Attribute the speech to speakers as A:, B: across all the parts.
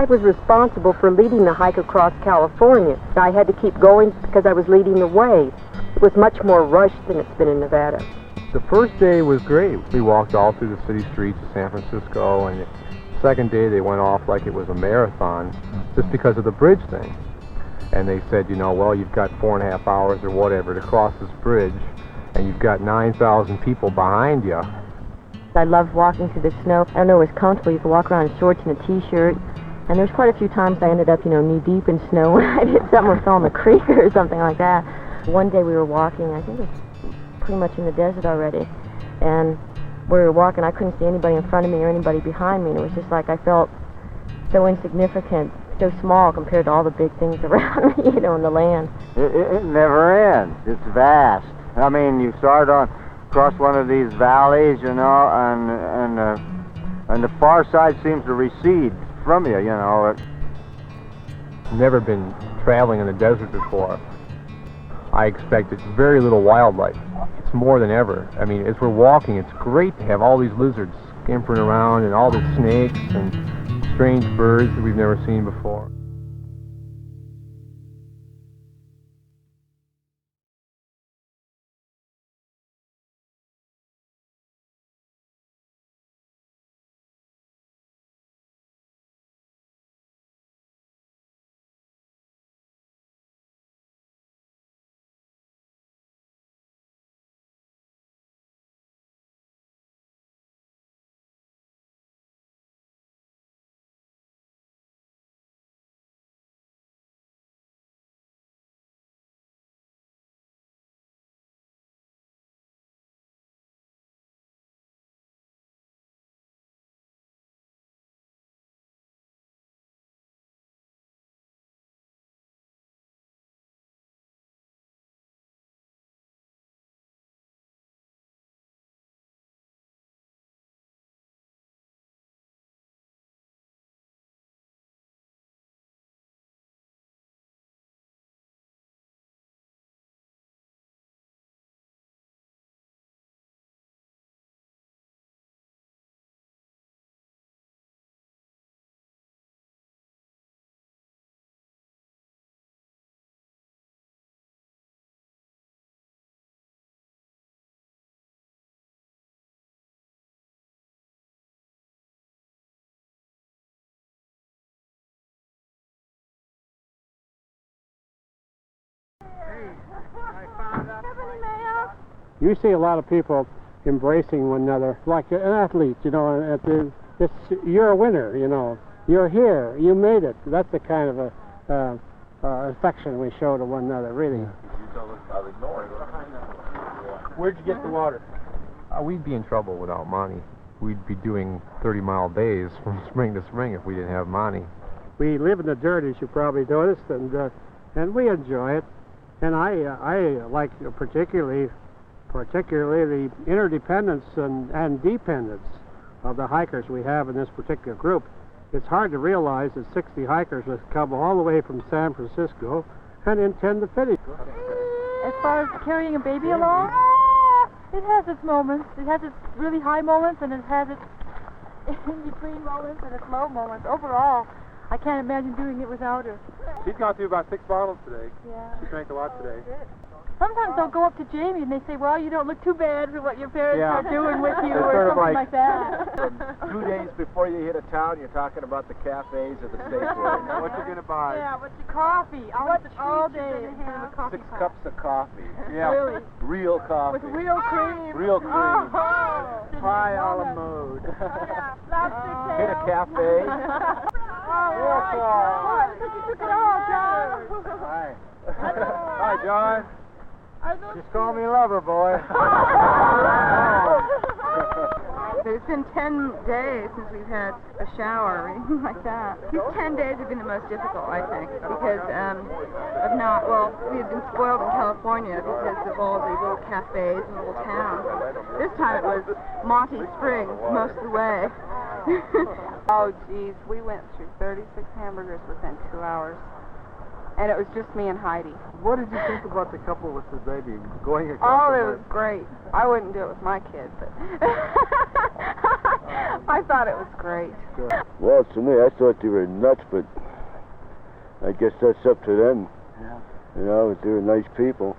A: I was responsible for leading the hike across California. I had to keep going because I was leading the way. It was much more rushed than it's been in Nevada.
B: The first day was great. We walked all through the city streets of San Francisco, and the second day they went off like it was a marathon just because of the bridge thing. And they said, you know, well, you've got 4.5 hours or whatever to cross this bridge, and you've got 9,000 people behind you.
A: I loved walking through the snow. I don't know, it was comfortable. You could walk around in shorts and a t-shirt. And there's quite a few times I ended up, you know, knee-deep in snow when I did something or fell in the creek or something like that. One day we were walking, I think it was pretty much in the desert already, and we were walking, I couldn't see anybody in front of me or anybody behind me, and it was just like I felt so insignificant, so small compared to all the big things around me, you know, in the land.
C: It never ends. It's vast. I mean, you start across one of these valleys, you know, and the far side seems to recede from you, you know.
B: Never been traveling in the desert before. I expected very little wildlife. It's more than ever. I mean, as we're walking, it's great to have all these lizards scampering around and all the snakes and strange birds that we've never seen before.
D: You see a lot of people embracing one another, like an athlete, you know, you're a winner, you know, you're here, you made it. That's the kind of affection we show to one another, really.
B: Where'd you get the water? We'd be in trouble without money. We'd be doing 30-mile days from spring to spring if we didn't have money.
D: We live in the dirt, as you probably noticed, and we enjoy it. And I like particularly the interdependence and dependence of the hikers we have in this particular group. It's hard to realize that 60 hikers have come all the way from San Francisco and intend to finish.
E: As far as carrying a baby along, it has its moments. It has its really high moments, and it has its in-between moments and its low moments. Overall, I can't imagine doing it without her.
B: She's gone through about 6 bottles today.
E: Yeah.
B: She drank a lot today.
E: Sometimes they'll go up to Jamie and they say, well, you don't look too bad for what your parents are doing with you,
C: It's
E: or
C: sort of
E: something like that.
C: 2 days before you hit a town, you're talking about the cafes or the Safeway.
B: What you gonna buy?
E: Yeah, what's your coffee? I want all day have a coffee
C: 6
E: pot.
C: cups of coffee.
B: Yeah.
E: Really?
C: Real coffee.
E: With real cream.
C: Real cream.
E: Oh,
C: Pie a la mode.
E: yeah, lobster tail.
C: Hit a cafe.
E: Real cool. You took it all, John.
C: Hi.
B: Hi, John.
C: Just call me lover, boy.
F: It's been 10 days since we've had a shower or anything like that. These 10 days have been the most difficult, I think, because we had been spoiled in California because of all the little cafes and little towns. This time it was Monty Springs most of the way.
G: Oh, geez, we went through 36 hamburgers within 2 hours. And it was just me and Heidi.
B: What did you think about the couple with the baby going across
G: Oh,
B: the
G: it was great. I wouldn't do it with my kid, but I thought it was great.
H: Well, to me, I thought they were nuts, but I guess that's up to them.
C: Yeah.
H: You know, they were nice people.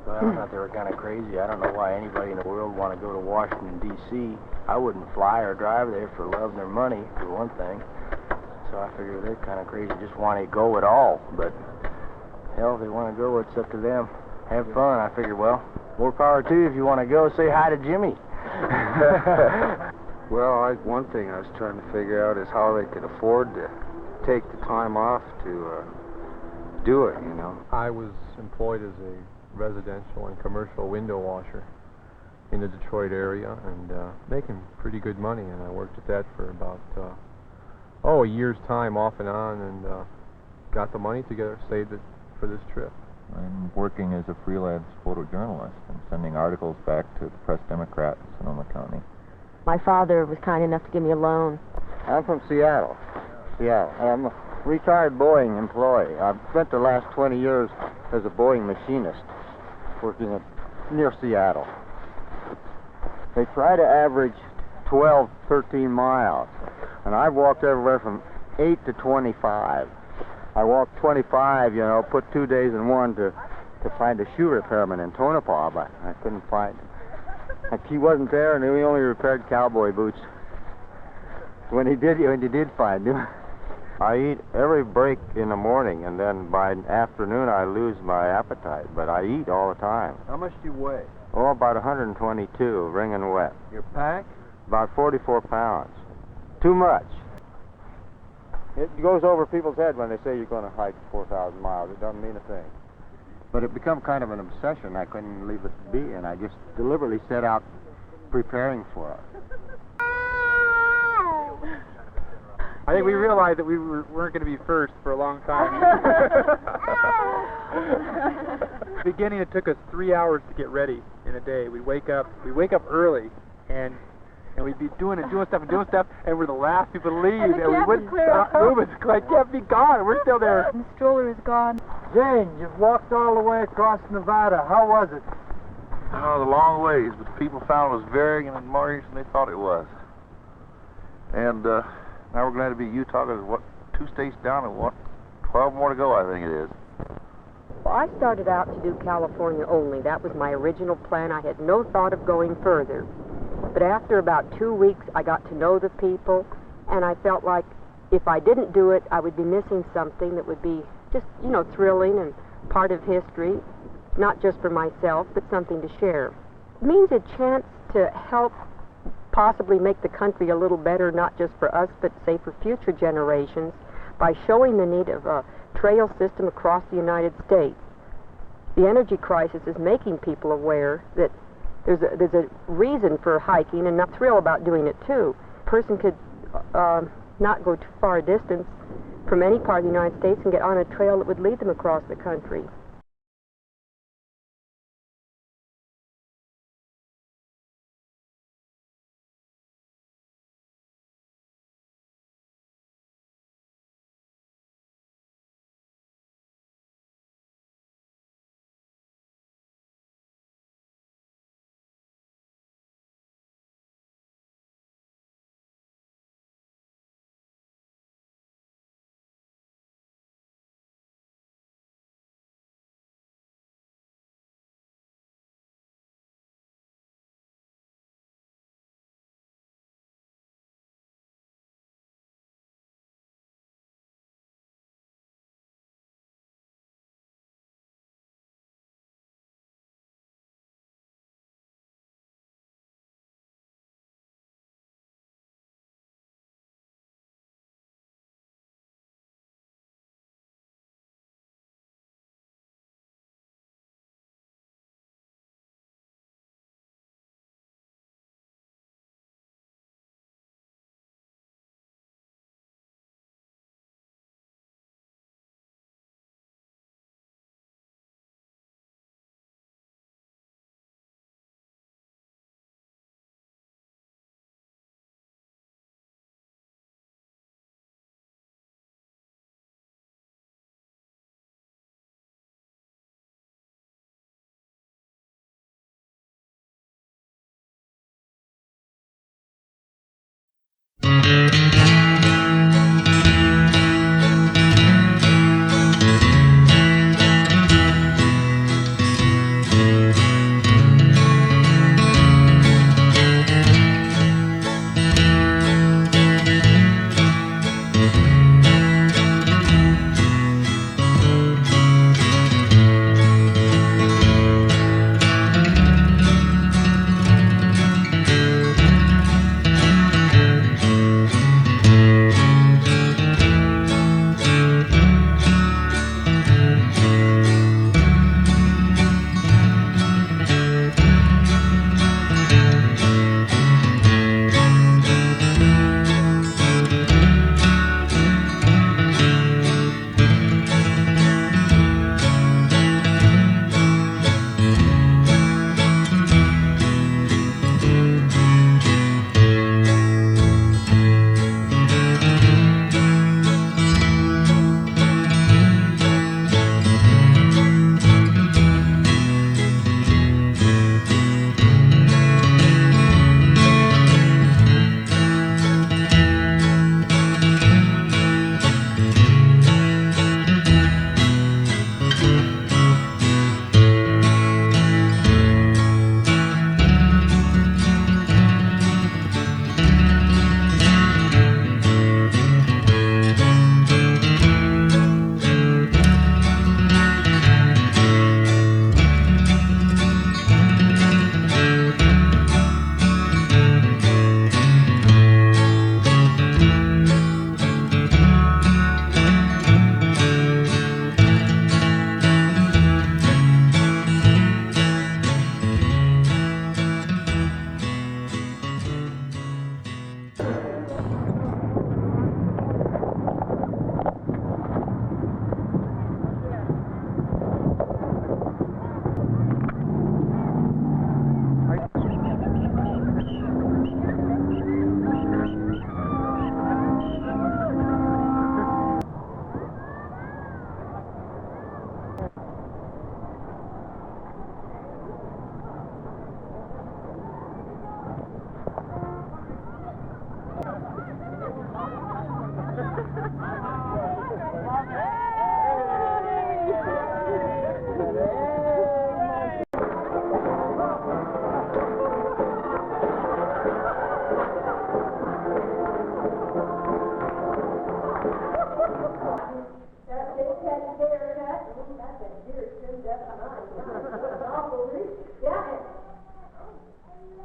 I: Well, I thought they were kind of crazy. I don't know why anybody in the world would want to go to Washington, D.C. I wouldn't fly or drive there for love and their money, for one thing. So I figured they're kind of crazy, just want to go at all. But, hell, if they want to go, it's up to them. Have fun. I figured, well, more power to you. If you want to go, say hi to Jimmy.
B: Well, one thing I was trying to figure out is how they could afford to take the time off to do it, you know. I was employed as a residential and commercial window washer in the Detroit area and making pretty good money, and I worked at that for about a year's time off and on, and got the money together, saved it for this trip.
J: I'm working as a freelance photojournalist and sending articles back to the Press-Democrat in Sonoma County.
A: My father was kind enough to give me a loan.
C: I'm from Seattle. I'm a retired Boeing employee. I've spent the last 20 years as a Boeing machinist working near Seattle. They try to average 12, 13 miles, and I've walked everywhere from 8 to 25. I walked 25, you know, put 2 days in one to find a shoe repairman in Tonopah, but I couldn't find him. Like, he wasn't there, and he only repaired cowboy boots. When you did find him. I eat every break in the morning, and then by afternoon I lose my appetite, but I eat all the time.
I: How much do you weigh?
C: Oh, about 122, wringing wet.
I: Your pack?
C: About 44 pounds. Too much. It goes over people's head when they say you're going to hike 4,000 miles. It doesn't mean a thing. But it become kind of an obsession. I couldn't leave it be, and I just deliberately set out preparing for it.
K: I think we realized that we weren't going to be first for a long time. In the beginning, it took us 3 hours to get ready in a day. We wake up early, and we'd be doing stuff, and we're the last people to leave, and we wouldn't stop moving. I can't be gone. We're still there.
E: And the stroller is gone.
C: Jane, you've walked all the way across Nevada. How was it?
L: Oh, the long ways, but the people found it was varying and more than they thought it was. And now we're glad to be Utah. There's 2 states down and 12 more to go, I think it is.
A: Well, I started out to do California only. That was my original plan. I had no thought of going further. But after about 2 weeks, I got to know the people, and I felt like if I didn't do it, I would be missing something that would be just, thrilling and part of history, not just for myself, but something to share. It means a chance to help possibly make the country a little better, not just for us, but say for future generations, by showing the need of a trail system across the United States. The energy crisis is making people aware that there's a reason for hiking, and I'm thrilled about doing it too. A person could not go too far a distance from any part of the United States and get on a trail that would lead them across the country.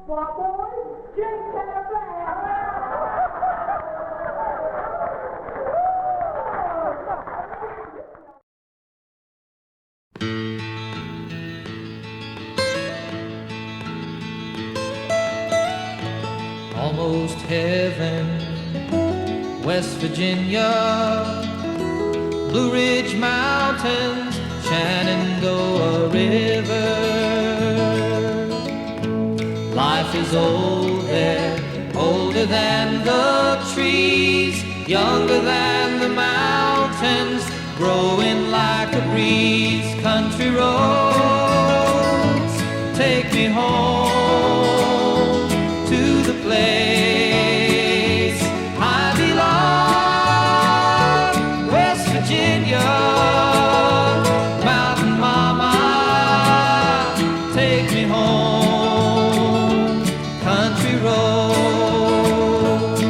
M: What boys? Drink
N: Almost heaven, West Virginia, Blue Ridge Mountains, Shenandoah River. Life is old there, older than the trees, younger than the mountains, growing like a breeze. Country roads, take me home to the place I belong, West Virginia, Mountain Mama, take me home, country roads.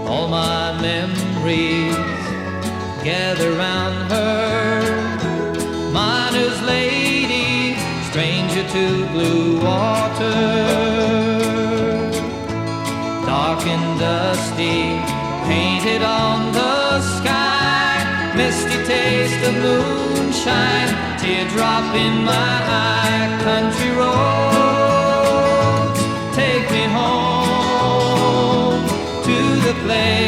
N: All my memories gather round her, miner's lady, stranger to blue water. Dark and dusty, painted on the sky, misty taste of moonshine, teardrop in my eye. Country roads, take me home to the place